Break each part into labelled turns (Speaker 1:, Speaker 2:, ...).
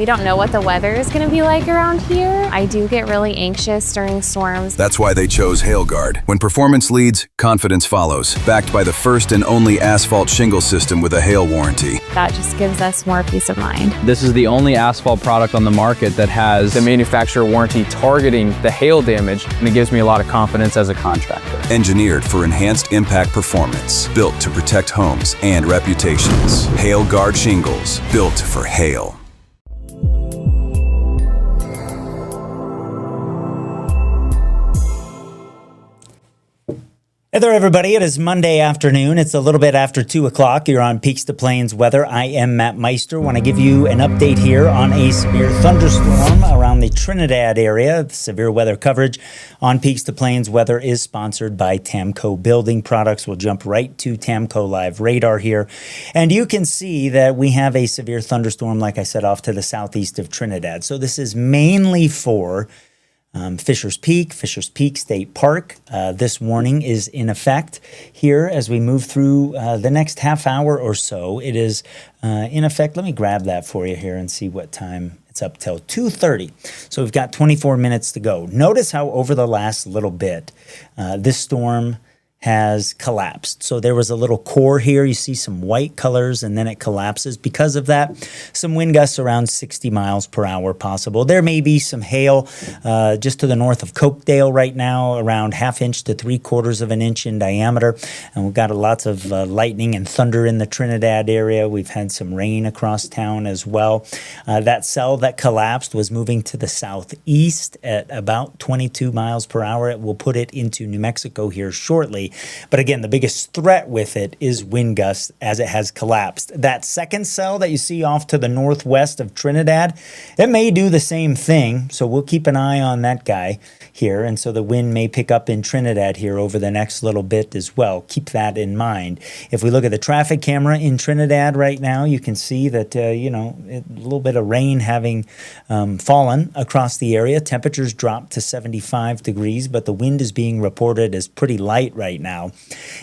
Speaker 1: don't know what the weather is going to be like around here. I do get really anxious during storms.
Speaker 2: That's why they chose HailGuard. When performance leads, confidence follows. Backed by the first and only asphalt shingle system with a hail warranty.
Speaker 1: That just gives us more peace of mind.
Speaker 3: This is the only asphalt product on the market that has the manufacturer warranty targeting the hail damage, and it gives me a lot of confidence as a contractor.
Speaker 2: Engineered for enhanced impact performance. Built to protect homes and reputations. HailGuard shingles. Built for hail.
Speaker 4: Hey there, everybody. It is Monday afternoon. It's a little bit after 2 o'clock. You're on Peaks to Plains Weather. I am Matt Meister. Want to give you an update here on a severe thunderstorm around the Trinidad area. The severe weather coverage on Peaks to Plains Weather is sponsored by Tamco Building Products. We'll jump right to Tamco Live Radar here. And you can see that we have a severe thunderstorm, like I said, off to the southeast of Trinidad. So this is mainly for Fisher's Peak State Park. This warning is in effect here as we move through the next half hour or so. It is in effect. Let me grab that for you here and see what time. It's up till 2:30. So we've got 24 minutes to go. Notice how over the last little bit, this storm has collapsed. So there was a little core here. You see some white colors and then it collapses. Because of that, some wind gusts around 60 miles per hour possible. There may be some hail just to the north of Cokedale right now, around 1/2 inch to 3/4 of an inch in diameter. And we've got lots of lightning and thunder in the Trinidad area. We've had some rain across town as well. That cell that collapsed was moving to the southeast at about 22 miles per hour. It will put it into New Mexico here shortly. But again, the biggest threat with it is wind gusts as it has collapsed. That second cell that you see off to the northwest of Trinidad, it may do the same thing. So we'll keep an eye on that guy here. And so the wind may pick up in Trinidad here over the next little bit as well. Keep that in mind. If we look at the traffic camera in Trinidad right now, you can see that, a little bit of rain having fallen across the area. Temperatures dropped to 75 degrees, but the wind is being reported as pretty light right now,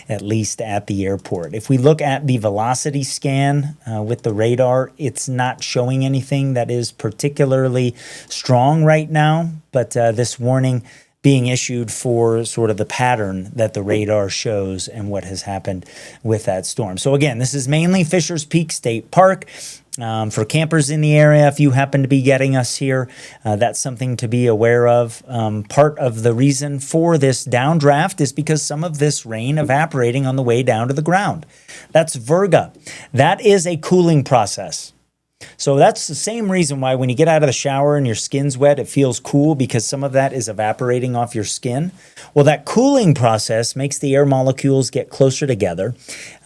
Speaker 4: at least at the airport. If we look at the velocity scan with the radar, it's not showing anything that is particularly strong right now, but this warning being issued for sort of the pattern that the radar shows and what has happened with that storm. So again, this is mainly Fisher's Peak State Park. For campers in the area, if you happen to be getting us here, that's something to be aware of. Part of the reason for this downdraft is because some of this rain evaporating on the way down to the ground. That's virga. That is a cooling process. So that's the same reason why when you get out of the shower and your skin's wet, it feels cool, because some of that is evaporating off your skin. Well, that cooling process makes the air molecules get closer together.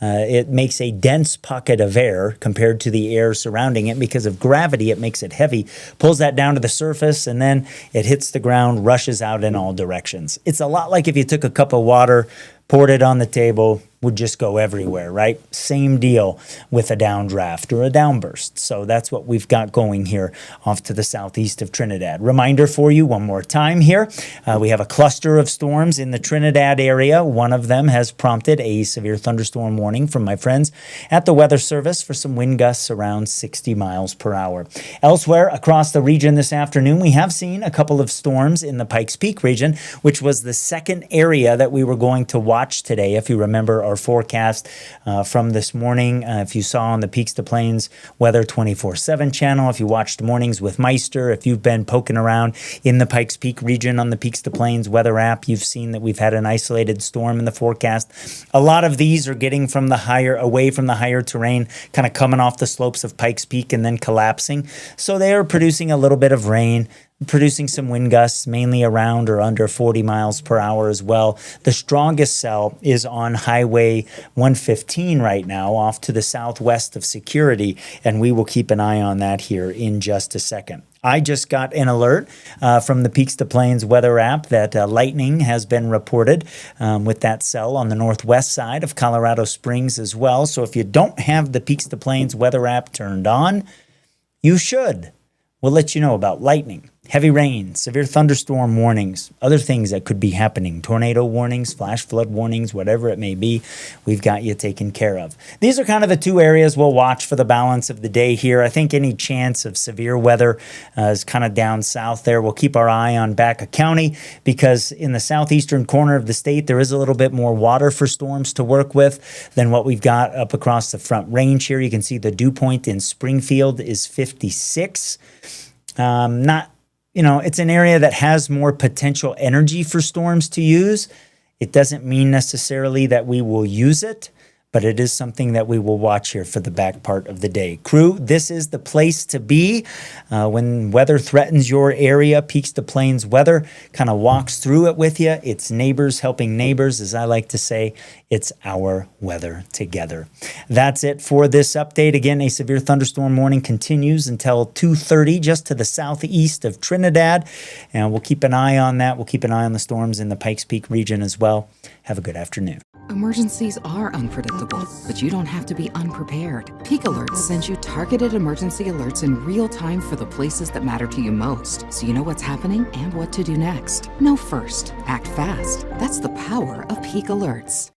Speaker 4: It makes a dense pocket of air compared to the air surrounding it. Because of gravity, it makes it heavy, pulls that down to the surface, and then it hits the ground, rushes out in all directions. It's a lot like if you took a cup of water, poured it on the table, would just go everywhere, right? Same deal with a downdraft or a downburst. So that's what we've got going here off to the southeast of Trinidad. Reminder for you one more time here. We have a cluster of storms in the Trinidad area. One of them has prompted a severe thunderstorm warning from my friends at the Weather Service for some wind gusts around 60 miles per hour. Elsewhere across the region this afternoon, we have seen a couple of storms in the Pikes Peak region, which was the second area that we were going to watch today. If you remember our forecast from this morning, if you saw on the Peaks to Plains Weather 24/7 channel, if you watched Mornings with Meister, if you've been poking around in the Pikes Peak region on the Peaks to Plains Weather app, you've seen that we've had an isolated storm in the forecast. A lot of these are getting from the away from the higher terrain, kind of coming off the slopes of Pikes Peak and then collapsing. So they are producing a little bit of rain, producing some wind gusts, mainly around or under 40 miles per hour as well. The strongest cell is on Highway 115 right now, off to the southwest of Security, and we will keep an eye on that here in just a second. I just got an alert from the Peaks to Plains weather app that lightning has been reported with that cell on the northwest side of Colorado Springs as well. So if you don't have the Peaks to Plains weather app turned on, you should. We'll let you know about lightning. Heavy rain, severe thunderstorm warnings, other things that could be happening, tornado warnings, flash flood warnings, whatever it may be, we've got you taken care of. These are kind of the two areas we'll watch for the balance of the day here. I think any chance of severe weather is kind of down south there. We'll keep our eye on Baca County because in the southeastern corner of the state, there is a little bit more water for storms to work with than what we've got up across the Front Range here. You can see the dew point in Springfield is 56. It's an area that has more potential energy for storms to use. It doesn't mean necessarily that we will use it, but it is something that we will watch here for the back part of the day. Crew, this is the place to be when weather threatens your area. Peaks to Plains Weather kind of walks through it with you. It's neighbors helping neighbors, as I like to say. It's our weather together. That's it for this update. Again, a severe thunderstorm warning continues until 2:30 just to the southeast of Trinidad. And we'll keep an eye on that. We'll keep an eye on the storms in the Pikes Peak region as well. Have a good afternoon.
Speaker 5: Emergencies are unpredictable, but you don't have to be unprepared. Peak Alerts sends you targeted emergency alerts in real time for the places that matter to you most, so you know what's happening and what to do next. Know first, act fast. That's the power of Peak Alerts.